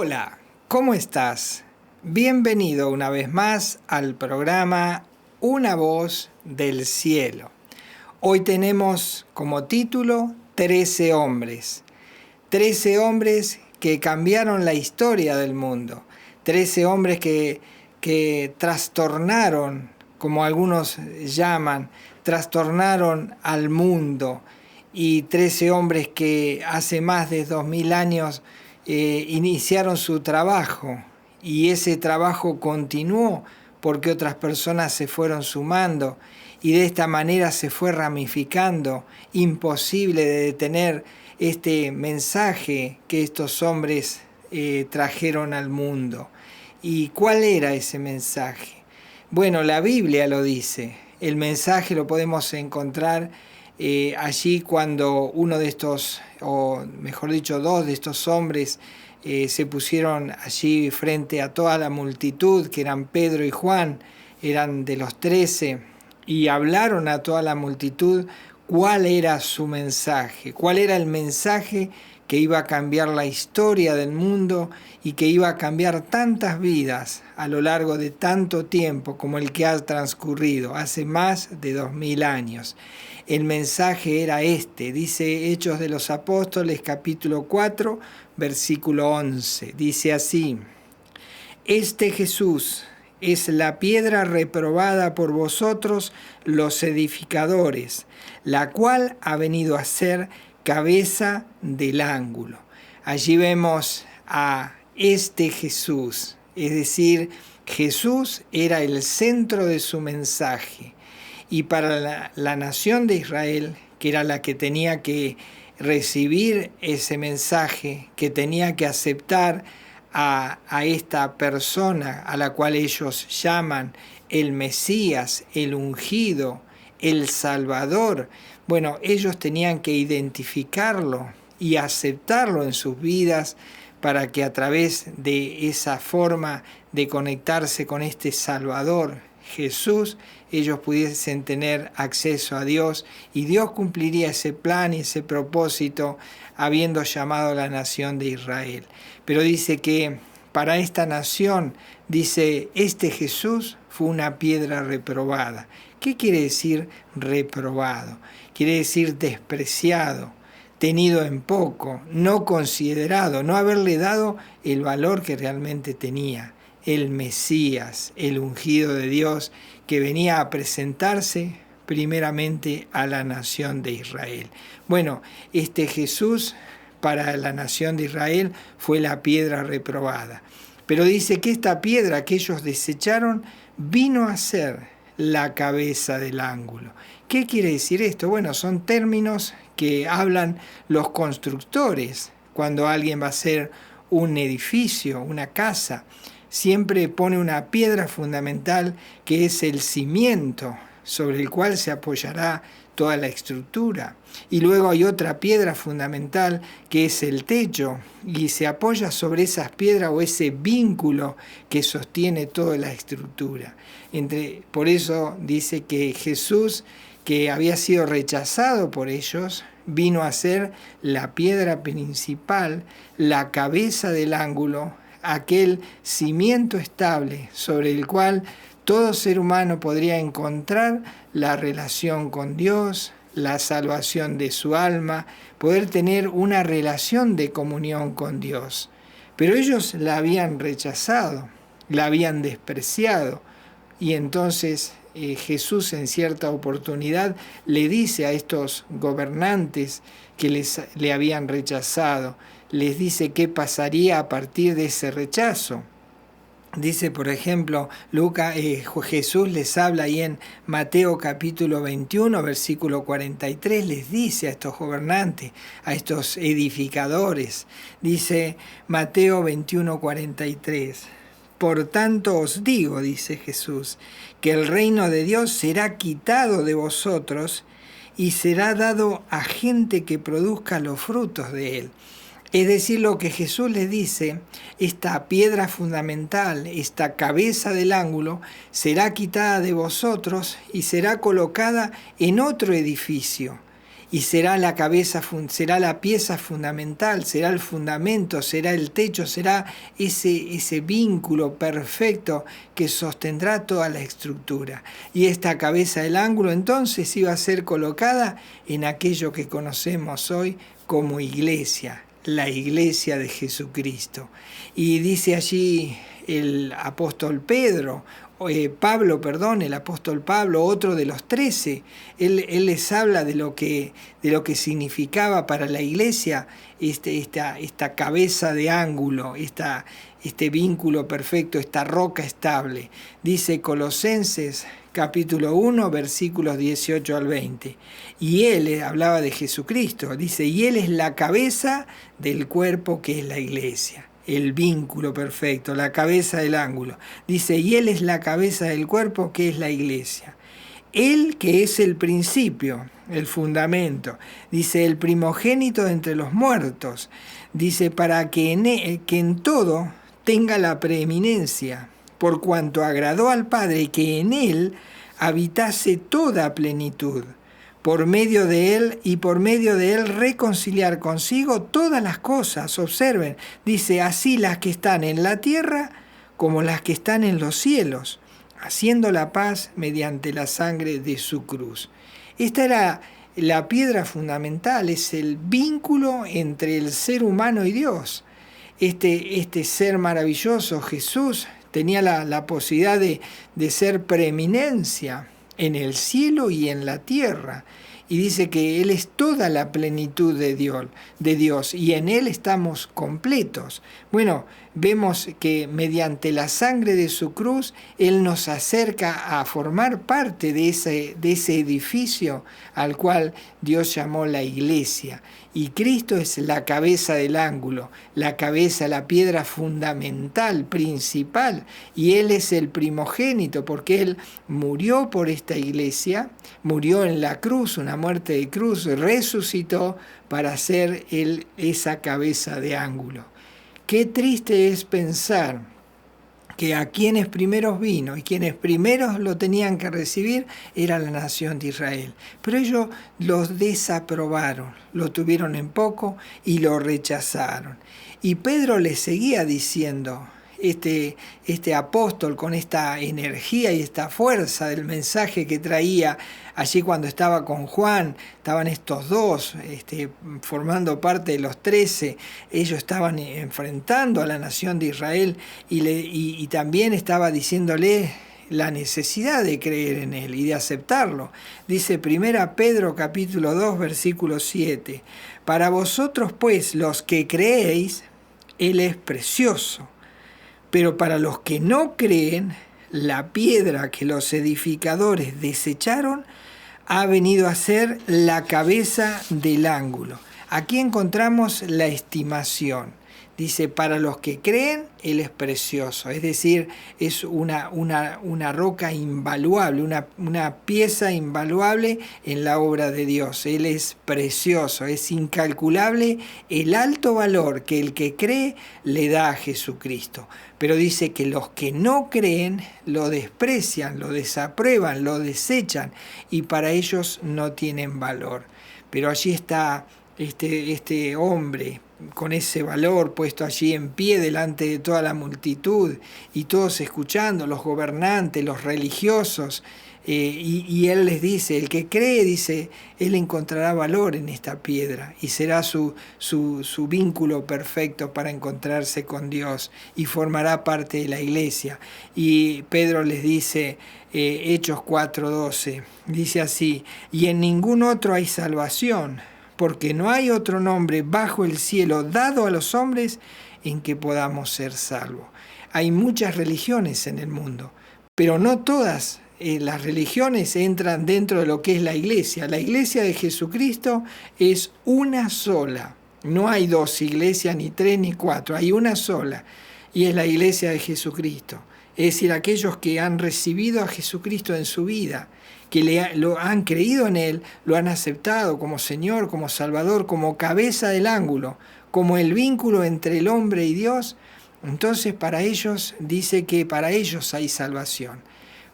Hola, ¿cómo estás? Bienvenido una vez más al programa Una voz del cielo. Hoy tenemos como título 13 hombres. 13 hombres que cambiaron la historia del mundo. 13 hombres que trastornaron, como algunos llaman, trastornaron al mundo. Y 13 hombres que hace más de 2000 años iniciaron su trabajo, y ese trabajo continuó porque otras personas se fueron sumando y de esta manera se fue ramificando. Imposible de detener este mensaje que estos hombres trajeron al mundo. ¿Y cuál era ese mensaje? Bueno, la Biblia lo dice. El mensaje lo podemos encontrar allí cuando uno de estos, o mejor dicho, dos de estos hombres se pusieron allí frente a toda la multitud, que eran Pedro y Juan, eran de los 13, y hablaron a toda la multitud cuál era su mensaje, cuál era el mensaje que iba a cambiar la historia del mundo y que iba a cambiar tantas vidas a lo largo de tanto tiempo como el que ha transcurrido, hace más de 2000 años. El mensaje era este, dice Hechos de los Apóstoles, capítulo 4, versículo 11. Dice así: Este Jesús es la piedra reprobada por vosotros los edificadores, la cual ha venido a ser cabeza del ángulo. Allí vemos a este Jesús, es decir, Jesús era el centro de su mensaje. Y para la nación de Israel, que era la que tenía que recibir ese mensaje, que tenía que aceptar a esta persona a la cual ellos llaman el Mesías, el ungido, el Salvador, bueno, ellos tenían que identificarlo y aceptarlo en sus vidas para que a través de esa forma de conectarse con este Salvador, Jesús, ellos pudiesen tener acceso a Dios, y Dios cumpliría ese plan y ese propósito habiendo llamado a la nación de Israel. Pero dice que para esta nación, dice, este Jesús fue una piedra reprobada. ¿Qué quiere decir reprobado? Quiere decir despreciado, tenido en poco, no considerado, no haberle dado el valor que realmente tenía. El Mesías, el ungido de Dios, que venía a presentarse primeramente a la nación de Israel. Bueno, este Jesús para la nación de Israel fue la piedra reprobada. Pero dice que esta piedra que ellos desecharon vino a ser la cabeza del ángulo. ¿Qué quiere decir esto? Bueno, son términos que hablan los constructores. Cuando alguien va a hacer un edificio, una casa, siempre pone una piedra fundamental que es el cimiento sobre el cual se apoyará toda la estructura. Y luego hay otra piedra fundamental que es el techo, y se apoya sobre esas piedras o ese vínculo que sostiene toda la estructura. Por eso dice que Jesús, que había sido rechazado por ellos, vino a ser la piedra principal, la cabeza del ángulo, aquel cimiento estable sobre el cual todo ser humano podría encontrar la relación con Dios, la salvación de su alma, poder tener una relación de comunión con Dios. Pero ellos la habían rechazado, la habían despreciado, y entonces Jesús en cierta oportunidad le dice a estos gobernantes que le habían rechazado, les dice qué pasaría a partir de ese rechazo. Dice, por ejemplo, Jesús les habla ahí en Mateo capítulo 21, versículo 43, les dice a estos gobernantes, a estos edificadores, dice Mateo 21, 43, por tanto os digo, dice Jesús, que el reino de Dios será quitado de vosotros y será dado a gente que produzca los frutos de él. Es decir, lo que Jesús les dice, esta piedra fundamental, esta cabeza del ángulo, será quitada de vosotros y será colocada en otro edificio. y será la cabeza, será la pieza fundamental, será el fundamento, será el techo, será ese vínculo perfecto que sostendrá toda la estructura. Y esta cabeza del ángulo entonces iba a ser colocada en aquello que conocemos hoy como iglesia, la iglesia de Jesucristo. Y dice allí el apóstol Pedro, el apóstol Pablo, otro de los 13, él les habla de lo que significaba para la iglesia esta cabeza de ángulo, este vínculo perfecto, esta roca estable. Dice Colosenses capítulo 1, versículos 18 al 20. Y él hablaba de Jesucristo, dice, y él es la cabeza del cuerpo que es la iglesia. El vínculo perfecto, la cabeza del ángulo. Dice, y él es la cabeza del cuerpo que es la iglesia. Él que es el principio, el fundamento. Dice, el primogénito de entre los muertos. Dice, para que en todo tenga la preeminencia, por cuanto agradó al Padre que en él habitase toda plenitud. Por medio de él y por medio de él reconciliar consigo todas las cosas. Observen, dice, así las que están en la tierra como las que están en los cielos, haciendo la paz mediante la sangre de su cruz. Esta era la piedra fundamental, es el vínculo entre el ser humano y Dios. Este ser maravilloso, Jesús, tenía la posibilidad de ser preeminencia en el cielo y en la tierra. Y dice que Él es toda la plenitud de Dios, y en Él estamos completos. Bueno, vemos que mediante la sangre de su cruz, Él nos acerca a formar parte de ese edificio al cual Dios llamó la iglesia. Y Cristo es la cabeza del ángulo, la cabeza, la piedra fundamental, principal, y Él es el primogénito, porque Él murió por esta iglesia, murió en la cruz, una muerte de cruz, resucitó para ser Él esa cabeza de ángulo. Qué triste es pensar que a quienes primeros vino y quienes primeros lo tenían que recibir era la nación de Israel. Pero ellos los desaprobaron, lo tuvieron en poco y lo rechazaron. Y Pedro les seguía diciendo, este apóstol con esta energía y esta fuerza del mensaje que traía allí cuando estaba con Juan, estaban estos dos formando parte de los 13, ellos estaban enfrentando a la nación de Israel y también estaba diciéndole la necesidad de creer en él y de aceptarlo. Dice 1 Pedro capítulo 2 versículo 7, para vosotros pues los que creéis, él es precioso. Pero para los que no creen, la piedra que los edificadores desecharon ha venido a ser la cabeza del ángulo. Aquí encontramos la estimación. Dice, para los que creen, Él es precioso. Es decir, es una roca invaluable, una pieza invaluable en la obra de Dios. Él es precioso, es incalculable el alto valor que el que cree le da a Jesucristo. Pero dice que los que no creen lo desprecian, lo desaprueban, lo desechan y para ellos no tienen valor. Pero allí está este hombre con ese valor puesto allí en pie delante de toda la multitud y todos escuchando, los gobernantes, los religiosos, y él les dice, el que cree, dice, él encontrará valor en esta piedra y será su vínculo perfecto para encontrarse con Dios y formará parte de la iglesia. Y Pedro les dice, Hechos 4:12, dice así, y en ningún otro hay salvación, porque no hay otro nombre bajo el cielo dado a los hombres en que podamos ser salvos. Hay muchas religiones en el mundo, pero no todas las religiones entran dentro de lo que es la iglesia. La iglesia de Jesucristo es una sola. No hay dos iglesias, ni tres, ni cuatro. Hay una sola, y es la iglesia de Jesucristo. Es decir, aquellos que han recibido a Jesucristo en su vida, que lo han creído en Él, lo han aceptado como Señor, como Salvador, como cabeza del ángulo, como el vínculo entre el hombre y Dios, entonces para ellos dice que para ellos hay salvación.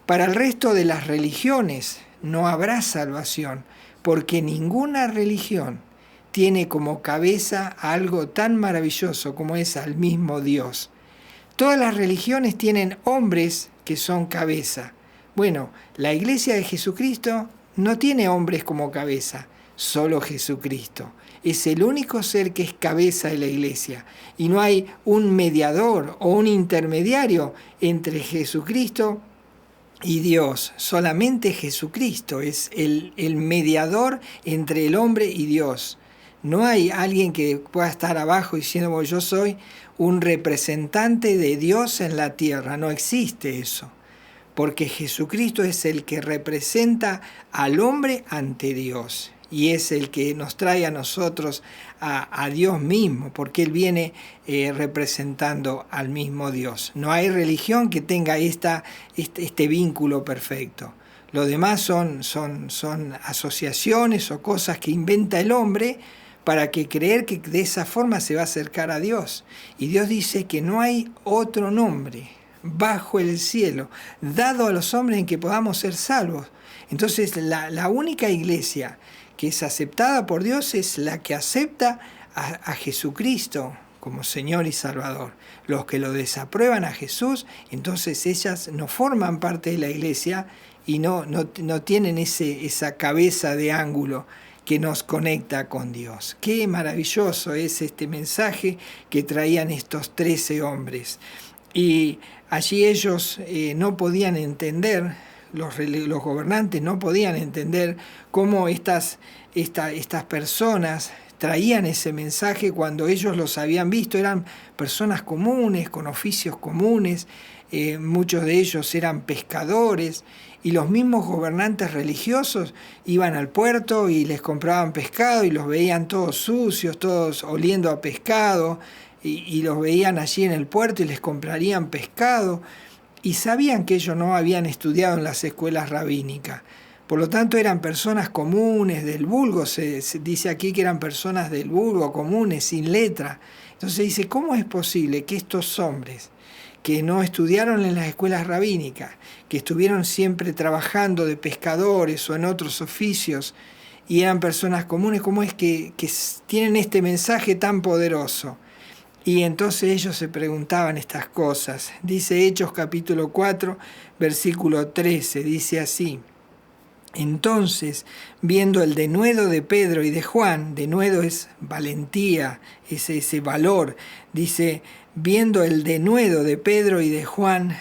Para el resto de las religiones no habrá salvación, porque ninguna religión tiene como cabeza algo tan maravilloso como es al mismo Dios. Todas las religiones tienen hombres que son cabeza. Bueno, la Iglesia de Jesucristo no tiene hombres como cabeza, solo Jesucristo. Es el único ser que es cabeza de la Iglesia. Y no hay un mediador o un intermediario entre Jesucristo y Dios. Solamente Jesucristo es el mediador entre el hombre y Dios. No hay alguien que pueda estar abajo diciendo, bueno, yo soy un representante de Dios en la tierra. No existe eso. Porque Jesucristo es el que representa al hombre ante Dios. Y es el que nos trae a nosotros a Dios mismo, porque Él viene representando al mismo Dios. No hay religión que tenga este vínculo perfecto. Lo demás son asociaciones o cosas que inventa el hombre para creer que de esa forma se va a acercar a Dios. Y Dios dice que no hay otro nombre bajo el cielo dado a los hombres en que podamos ser salvos. Entonces la única iglesia que es aceptada por Dios es la que acepta a Jesucristo como Señor y Salvador. Los que lo desaprueban a Jesús, entonces ellas no forman parte de la iglesia y no tienen esa cabeza de ángulo que nos conecta con Dios. Qué maravilloso es este mensaje que traían estos 13 hombres. Y allí ellos no podían entender, los gobernantes no podían entender cómo estas personas traían ese mensaje cuando ellos los habían visto. Eran personas comunes, con oficios comunes, muchos de ellos eran pescadores, y los mismos gobernantes religiosos iban al puerto y les compraban pescado y los veían todos sucios, todos oliendo a pescado, y los veían allí en el puerto y les comprarían pescado, y sabían que ellos no habían estudiado en las escuelas rabínicas. Por lo tanto, eran personas comunes del vulgo, se dice aquí que eran personas del vulgo, comunes, sin letra. Entonces dice, ¿cómo es posible que estos hombres que no estudiaron en las escuelas rabínicas, que estuvieron siempre trabajando de pescadores o en otros oficios, y eran personas comunes, cómo es que tienen este mensaje tan poderoso? Y entonces ellos se preguntaban estas cosas. Dice Hechos capítulo 4, versículo 13, dice así: entonces, viendo el denuedo de Pedro y de Juan, denuedo es valentía, ese valor, dice, viendo el denuedo de Pedro y de Juan,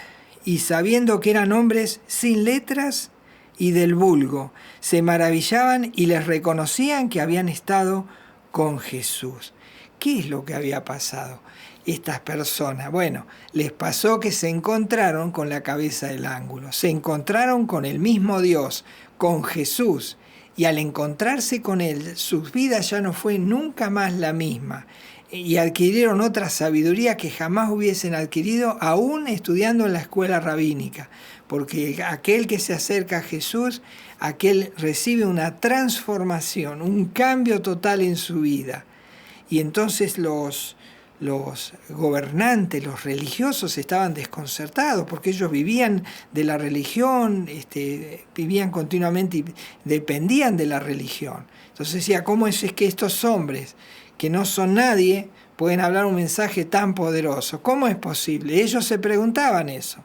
y sabiendo que eran hombres sin letras y del vulgo, se maravillaban y les reconocían que habían estado con Jesús. ¿Qué es lo que había pasado? Estas personas, bueno, les pasó que se encontraron con la cabeza del ángulo, se encontraron con el mismo Dios, con Jesús, y al encontrarse con Él, sus vidas ya no fue nunca más la misma, y adquirieron otra sabiduría que jamás hubiesen adquirido aún estudiando en la escuela rabínica, porque aquel que se acerca a Jesús, aquel recibe una transformación, un cambio total en su vida. Y entonces los gobernantes, los religiosos estaban desconcertados porque ellos vivían de la religión, vivían continuamente y dependían de la religión. Entonces decía, ¿cómo es que estos hombres que no son nadie pueden hablar un mensaje tan poderoso? ¿Cómo es posible? Ellos se preguntaban eso.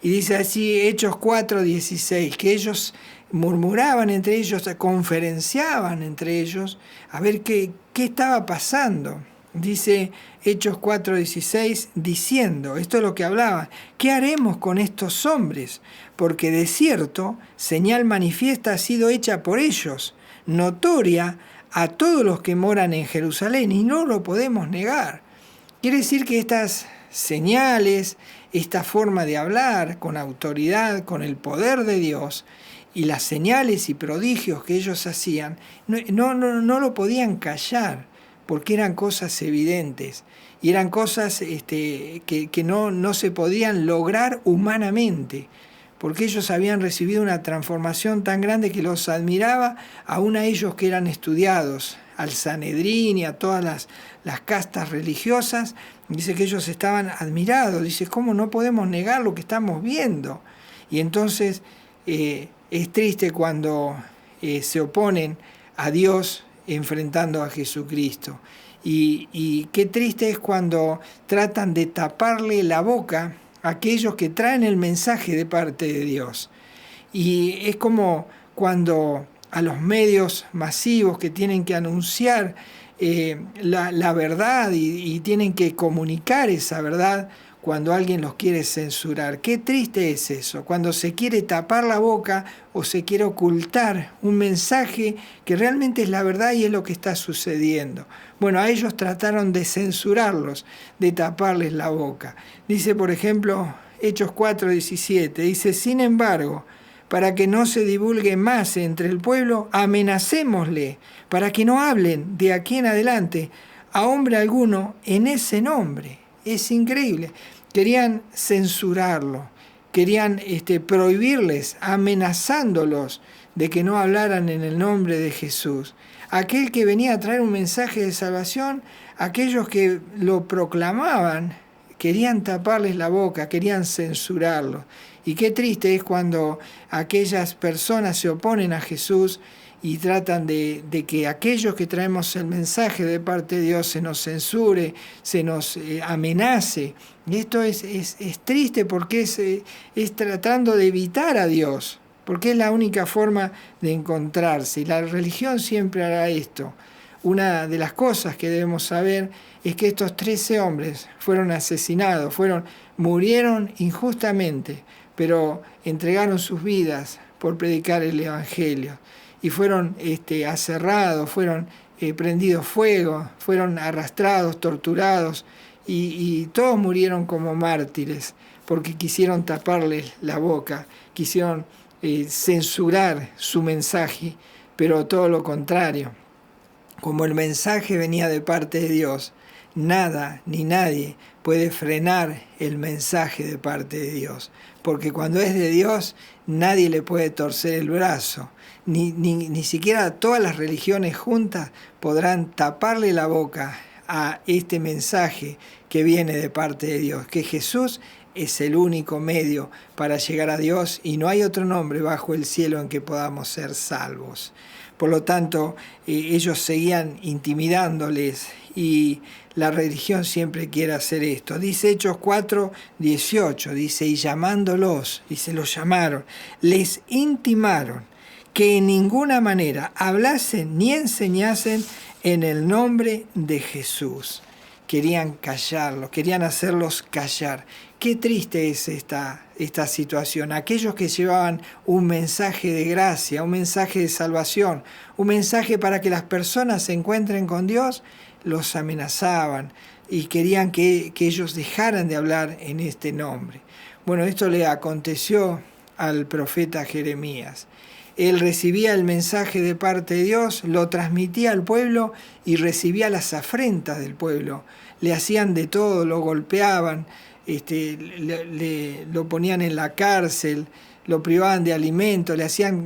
Y dice así Hechos 4:16, que ellos murmuraban entre ellos, conferenciaban entre ellos, a ver qué estaba pasando. Dice Hechos 4:16, diciendo, esto es lo que hablaba, ¿qué haremos con estos hombres? Porque de cierto, señal manifiesta ha sido hecha por ellos, notoria a todos los que moran en Jerusalén, y no lo podemos negar. Quiere decir que estas señales, esta forma de hablar con autoridad, con el poder de Dios, y las señales y prodigios que ellos hacían, no lo podían callar, porque eran cosas evidentes, y eran cosas que no se podían lograr humanamente, porque ellos habían recibido una transformación tan grande que los admiraba, aún a ellos que eran estudiados, al Sanedrín y a todas las castas religiosas. Dice que ellos estaban admirados, dice, ¿cómo no podemos negar lo que estamos viendo? Y entonces es triste cuando se oponen a Dios enfrentando a Jesucristo. Y qué triste es cuando tratan de taparle la boca a aquellos que traen el mensaje de parte de Dios. Y es como cuando a los medios masivos que tienen que anunciar la verdad y tienen que comunicar esa verdad, cuando alguien los quiere censurar. Qué triste es eso, cuando se quiere tapar la boca o se quiere ocultar un mensaje que realmente es la verdad y es lo que está sucediendo. Bueno, a ellos trataron de censurarlos, de taparles la boca. Dice, por ejemplo, Hechos 4:17, dice, sin embargo, para que no se divulgue más entre el pueblo, amenacémosle, para que no hablen de aquí en adelante a hombre alguno en ese nombre. Es increíble. Querían censurarlo, querían prohibirles, amenazándolos de que no hablaran en el nombre de Jesús. Aquel que venía a traer un mensaje de salvación, aquellos que lo proclamaban, querían taparles la boca, querían censurarlo. Y qué triste es cuando aquellas personas se oponen a Jesús y tratan de que aquellos que traemos el mensaje de parte de Dios se nos censure, se nos amenace. Y esto es triste porque es tratando de evitar a Dios, porque es la única forma de encontrarse. Y la religión siempre hará esto. Una de las cosas que debemos saber es que estos 13 hombres fueron asesinados, murieron injustamente, pero entregaron sus vidas por predicar el Evangelio. Y fueron aserrados, fueron prendidos fuego, fueron arrastrados, torturados, y todos murieron como mártires, porque quisieron taparles la boca, quisieron censurar su mensaje, pero todo lo contrario. Como el mensaje venía de parte de Dios, nada ni nadie puede frenar el mensaje de parte de Dios, porque cuando es de Dios, nadie le puede torcer el brazo. Ni siquiera todas las religiones juntas podrán taparle la boca a este mensaje que viene de parte de Dios, que Jesús es el único medio para llegar a Dios y no hay otro nombre bajo el cielo en que podamos ser salvos. Por lo tanto, ellos seguían intimidándoles y la religión siempre quiere hacer esto. Dice Hechos 4:18, dice, y llamándolos, y se los llamaron, les intimaron que en ninguna manera hablasen ni enseñasen en el nombre de Jesús. Querían callarlos, querían hacerlos callar. Qué triste es esta situación. Aquellos que llevaban un mensaje de gracia, un mensaje de salvación, un mensaje para que las personas se encuentren con Dios, los amenazaban y querían que ellos dejaran de hablar en este nombre. Bueno, esto le aconteció al profeta Jeremías. Él recibía el mensaje de parte de Dios, lo transmitía al pueblo y recibía las afrentas del pueblo. Le hacían de todo, lo golpeaban, lo ponían en la cárcel, lo privaban de alimento, le hacían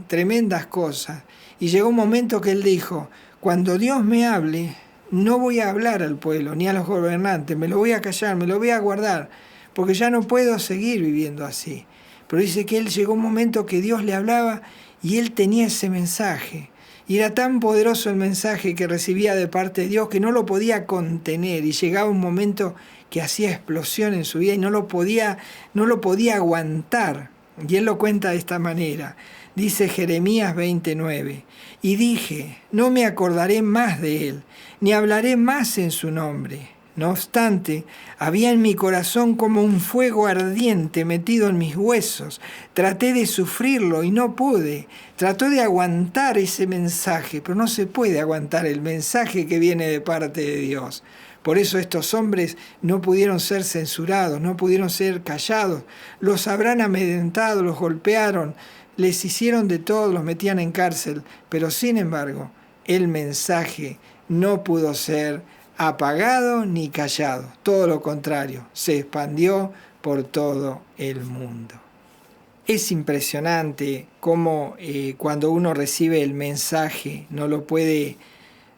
tremendas cosas. Y llegó un momento que él dijo, cuando Dios me hable, no voy a hablar al pueblo ni a los gobernantes, me lo voy a callar, me lo voy a guardar, porque ya no puedo seguir viviendo así. Pero dice que él llegó un momento que Dios le hablaba y él tenía ese mensaje. Y era tan poderoso el mensaje que recibía de parte de Dios que no lo podía contener. Y llegaba un momento que hacía explosión en su vida y no lo podía aguantar. Y él lo cuenta de esta manera. Dice Jeremías 29. Y dije, no me acordaré más de él, ni hablaré más en su nombre. No obstante, había en mi corazón como un fuego ardiente metido en mis huesos. Traté de sufrirlo y no pude. Trató de aguantar ese mensaje, pero no se puede aguantar el mensaje que viene de parte de Dios. Por eso estos hombres no pudieron ser censurados, no pudieron ser callados. Los habrán amedrentado, los golpearon, les hicieron de todo, los metían en cárcel. Pero sin embargo, el mensaje no pudo ser apagado ni callado, todo lo contrario, se expandió por todo el mundo. Es impresionante cómo cuando uno recibe el mensaje no lo puede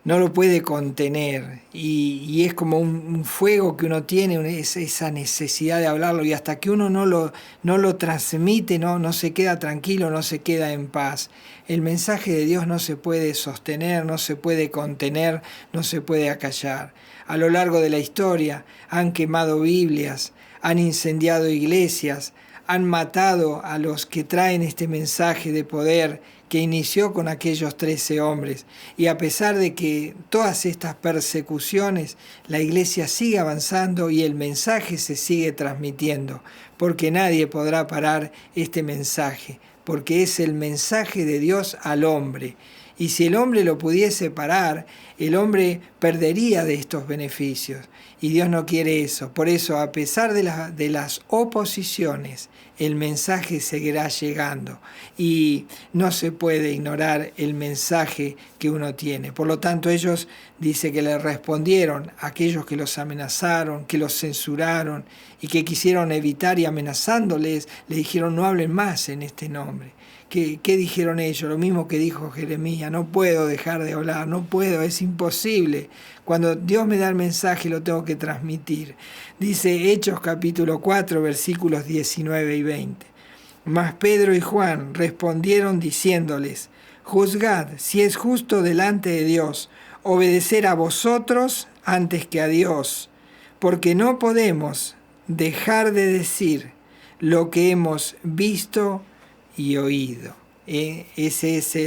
no lo puede contener y es como un fuego que uno tiene, esa necesidad de hablarlo, y hasta que uno no lo transmite, no se queda tranquilo, no se queda en paz. El mensaje de Dios no se puede sostener, no se puede contener, no se puede acallar. A lo largo de la historia han quemado Biblias, han incendiado iglesias, han matado a los que traen este mensaje de poder que inició con aquellos 13 hombres. Y a pesar de que todas estas persecuciones, la iglesia sigue avanzando y el mensaje se sigue transmitiendo, porque nadie podrá parar este mensaje, porque es el mensaje de Dios al hombre. Y si el hombre lo pudiese parar, el hombre perdería de estos beneficios. Y Dios no quiere eso. Por eso, a pesar de las oposiciones, el mensaje seguirá llegando. Y no se puede ignorar el mensaje que uno tiene. Por lo tanto, ellos, dice que le respondieron a aquellos que los amenazaron, que los censuraron y que quisieron evitar, y amenazándoles, le dijeron: no hablen más en este nombre. ¿Qué dijeron ellos? Lo mismo que dijo Jeremías: no puedo dejar de hablar, no puedo, es imposible. Cuando Dios me da el mensaje lo tengo que transmitir. Dice Hechos capítulo 4, versículos 19 y 20. Mas Pedro y Juan respondieron diciéndoles: juzgad si es justo delante de Dios obedecer a vosotros antes que a Dios, porque no podemos dejar de decir lo que hemos visto y oído. Esa es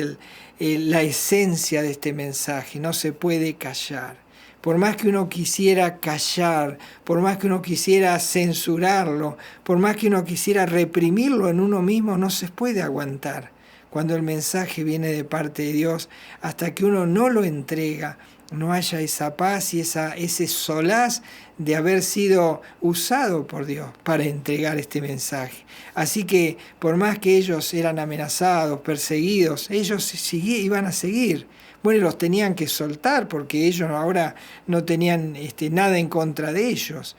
la esencia de este mensaje. No se puede callar. Por más que uno quisiera callar, por más que uno quisiera censurarlo, por más que uno quisiera reprimirlo en uno mismo, no se puede aguantar. Cuando el mensaje viene de parte de Dios, hasta que uno no lo entrega, no haya esa paz y ese solaz de haber sido usado por Dios para entregar este mensaje. Así que por más que ellos eran amenazados, perseguidos, ellos iban a seguir. Bueno, los tenían que soltar porque ellos ahora no tenían nada en contra de ellos.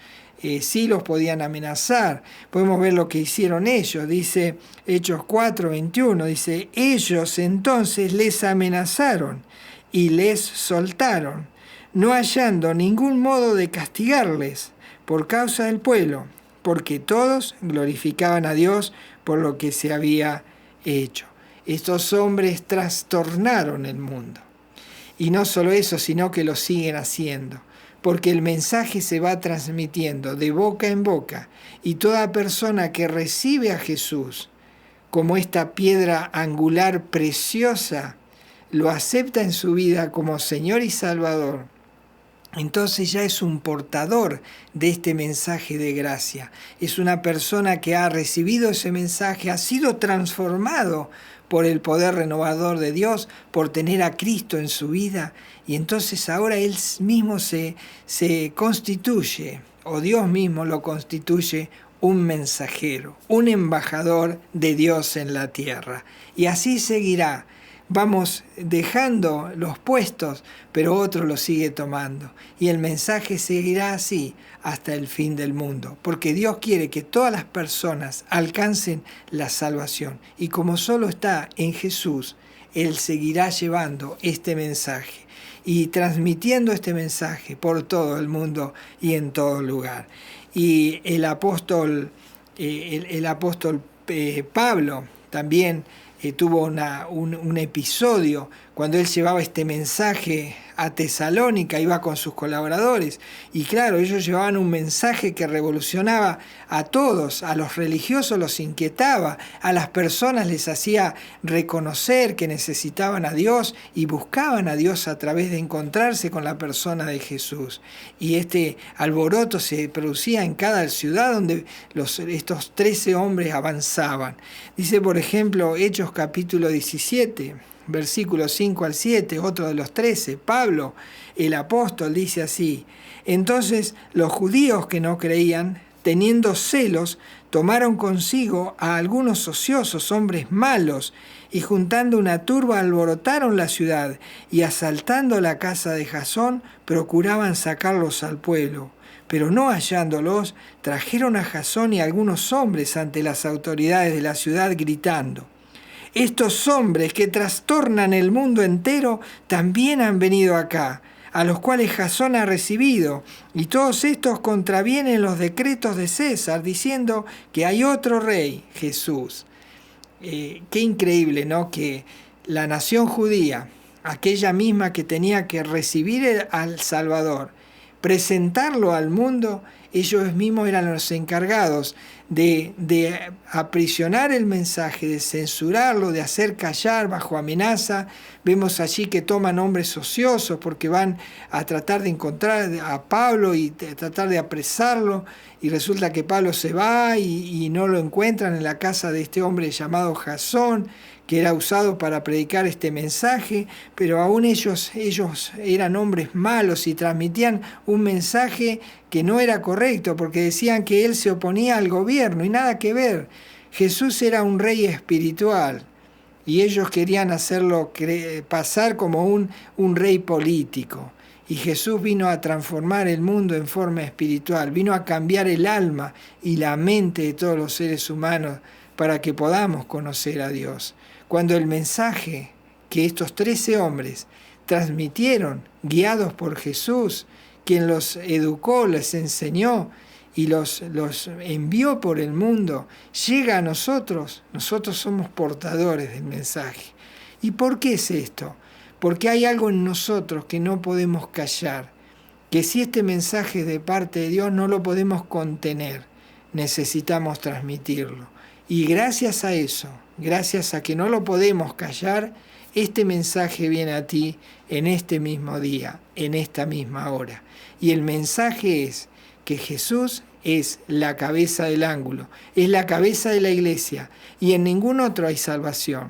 Sí los podían amenazar. Podemos ver lo que hicieron ellos. Dice Hechos 4:21, dice: ellos entonces les amenazaron y les soltaron, no hallando ningún modo de castigarles por causa del pueblo, porque todos glorificaban a Dios por lo que se había hecho. Estos hombres trastornaron el mundo. Y no solo eso, sino que lo siguen haciendo, porque el mensaje se va transmitiendo de boca en boca, y toda persona que recibe a Jesús como esta piedra angular preciosa, lo acepta en su vida como Señor y Salvador, entonces ya es un portador de este mensaje de gracia. Es una persona que ha recibido ese mensaje, ha sido transformado por el poder renovador de Dios, por tener a Cristo en su vida, y entonces ahora él mismo se constituye, o Dios mismo lo constituye, un mensajero, un embajador de Dios en la tierra. Y así seguirá. Vamos dejando los puestos, pero otro los sigue tomando. Y el mensaje seguirá así hasta el fin del mundo, porque Dios quiere que todas las personas alcancen la salvación. Y como solo está en Jesús, Él seguirá llevando este mensaje y transmitiendo este mensaje por todo el mundo y en todo lugar. Y el apóstol Pablo también tuvo un episodio cuando él llevaba este mensaje a Tesalónica, iba con sus colaboradores, y claro, ellos llevaban un mensaje que revolucionaba a todos, a los religiosos los inquietaba, a las personas les hacía reconocer que necesitaban a Dios y buscaban a Dios a través de encontrarse con la persona de Jesús. Y este alboroto se producía en cada ciudad donde estos 13 hombres avanzaban. Dice, por ejemplo, Hechos capítulo 17, versículos 5 al 7, otro de los 13, Pablo, el apóstol, dice así: entonces los judíos que no creían, teniendo celos, tomaron consigo a algunos ociosos hombres malos, y juntando una turba alborotaron la ciudad, y asaltando la casa de Jasón, procuraban sacarlos al pueblo. Pero no hallándolos, trajeron a Jasón y a algunos hombres ante las autoridades de la ciudad, gritando: Estos hombres que trastornan el mundo entero también han venido acá, a los cuales Jasón ha recibido, y todos estos contravienen los decretos de César, diciendo que hay otro rey, Jesús. Qué increíble, ¿no? Que la nación judía, aquella misma que tenía que recibir al Salvador, presentarlo al mundo, ellos mismos eran los encargados de aprisionar el mensaje, de censurarlo, de hacer callar bajo amenaza. Vemos allí que toman hombres ociosos porque van a tratar de encontrar a Pablo y tratar de apresarlo, y resulta que Pablo se va y no lo encuentran en la casa de este hombre llamado Jasón, que era usado para predicar este mensaje, pero aún ellos eran hombres malos y transmitían un mensaje que no era correcto, porque decían que él se oponía al gobierno, y nada que ver. Jesús era un rey espiritual, y ellos querían hacerlo pasar como un rey político. Y Jesús vino a transformar el mundo en forma espiritual, vino a cambiar el alma y la mente de todos los seres humanos para que podamos conocer a Dios. Cuando el mensaje que estos 13 hombres transmitieron, guiados por Jesús, quien los educó, les enseñó y los envió por el mundo, llega a nosotros, nosotros somos portadores del mensaje. ¿Y por qué es esto? Porque hay algo en nosotros que no podemos callar, que si este mensaje es de parte de Dios no lo podemos contener, necesitamos transmitirlo. Y gracias a eso, gracias a que no lo podemos callar, este mensaje viene a ti en este mismo día, en esta misma hora. Y el mensaje es que Jesús es la cabeza del ángulo, es la cabeza de la iglesia, y en ningún otro hay salvación,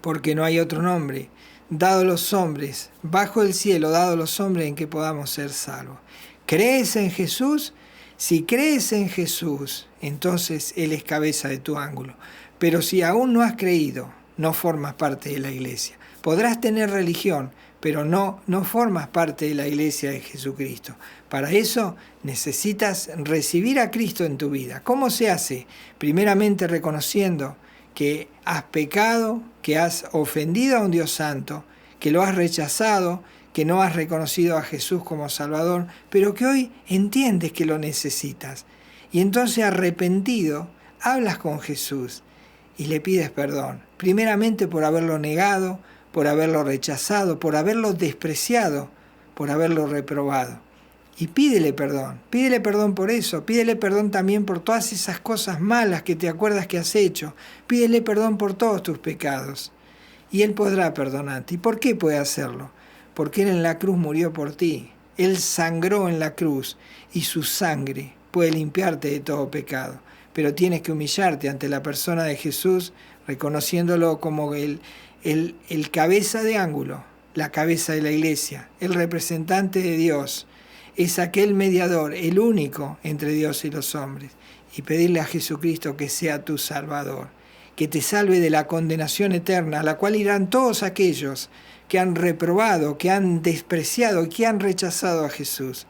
porque no hay otro nombre dado a los hombres, bajo el cielo, dado a los hombres en que podamos ser salvos. ¿Crees en Jesús? Si crees en Jesús, entonces Él es cabeza de tu ángulo. Pero si aún no has creído, no formas parte de la iglesia. Podrás tener religión, pero no formas parte de la iglesia de Jesucristo. Para eso necesitas recibir a Cristo en tu vida. ¿Cómo se hace? Primeramente reconociendo que has pecado, que has ofendido a un Dios santo, que lo has rechazado, que no has reconocido a Jesús como Salvador, pero que hoy entiendes que lo necesitas. Y entonces arrepentido, hablas con Jesús y le pides perdón. Primeramente por haberlo negado, por haberlo rechazado, por haberlo despreciado, por haberlo reprobado. Y pídele perdón por eso, pídele perdón también por todas esas cosas malas que te acuerdas que has hecho, pídele perdón por todos tus pecados. Y Él podrá perdonarte. ¿Y por qué puede hacerlo? Porque Él en la cruz murió por ti. Él sangró en la cruz y su sangre puede limpiarte de todo pecado. Pero tienes que humillarte ante la persona de Jesús, reconociéndolo como el cabeza de ángulo, la cabeza de la iglesia, el representante de Dios. Es aquel mediador, el único entre Dios y los hombres. Y pedirle a Jesucristo que sea tu Salvador, que te salve de la condenación eterna, a la cual irán todos aquellos que han reprobado, que han despreciado y que han rechazado a Jesús.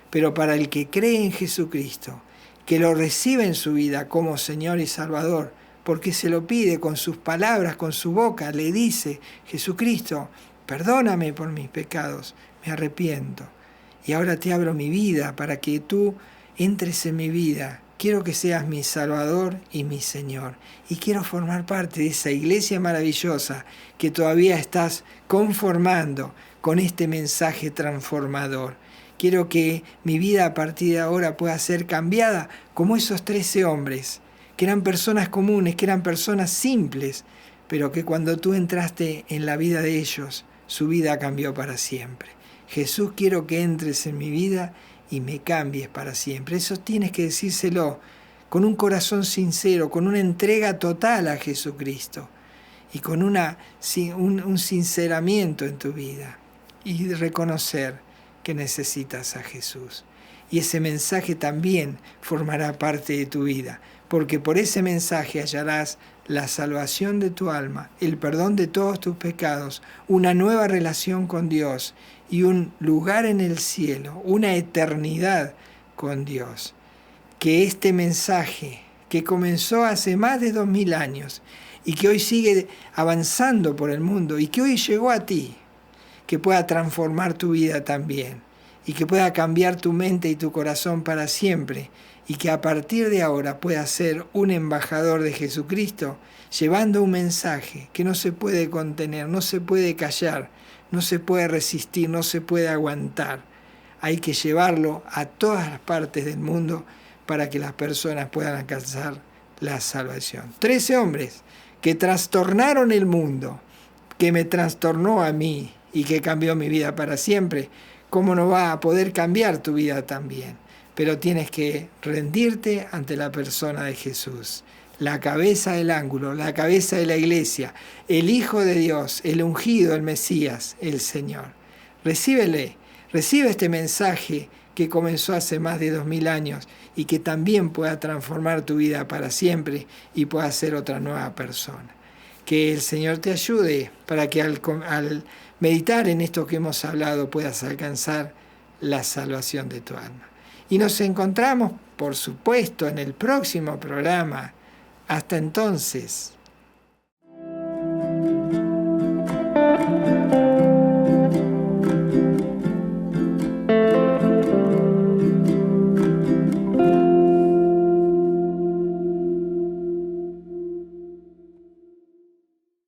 Pero para el que cree en Jesucristo, que lo recibe en su vida como Señor y Salvador, porque se lo pide con sus palabras, con su boca, le dice: Jesucristo, perdóname por mis pecados, me arrepiento. Y ahora te abro mi vida para que tú entres en mi vida. Quiero que seas mi Salvador y mi Señor. Y quiero formar parte de esa iglesia maravillosa que todavía estás conformando con este mensaje transformador. Quiero que mi vida a partir de ahora pueda ser cambiada como esos 13 hombres, que eran personas comunes, que eran personas simples, pero que cuando tú entraste en la vida de ellos, su vida cambió para siempre. Jesús, quiero que entres en mi vida y me cambies para siempre. Eso tienes que decírselo con un corazón sincero, con una entrega total a Jesucristo y con un sinceramiento en tu vida, y reconocer que necesitas a Jesús. Y ese mensaje también formará parte de tu vida, porque por ese mensaje hallarás la salvación de tu alma, el perdón de todos tus pecados, una nueva relación con Dios y un lugar en el cielo, una eternidad con Dios. Que este mensaje, que comenzó hace más de 2000 años y que hoy sigue avanzando por el mundo y que hoy llegó a ti, que pueda transformar tu vida también y que pueda cambiar tu mente y tu corazón para siempre y que a partir de ahora puedas ser un embajador de Jesucristo llevando un mensaje que no se puede contener, no se puede callar, no se puede resistir, no se puede aguantar. Hay que llevarlo a todas las partes del mundo para que las personas puedan alcanzar la salvación. 13 hombres que trastornaron el mundo, que me trastornó a mí y que cambió mi vida para siempre. ¿Cómo no va a poder cambiar tu vida también? Pero tienes que rendirte ante la persona de Jesús, la cabeza del ángulo, la cabeza de la iglesia, el Hijo de Dios, el ungido, el Mesías, el Señor. Recíbele, recibe este mensaje que comenzó hace más de 2000 años y que también pueda transformar tu vida para siempre y pueda ser otra nueva persona. Que el Señor te ayude para que al meditar en esto que hemos hablado puedas alcanzar la salvación de tu alma. Y nos encontramos, por supuesto, en el próximo programa. Hasta entonces.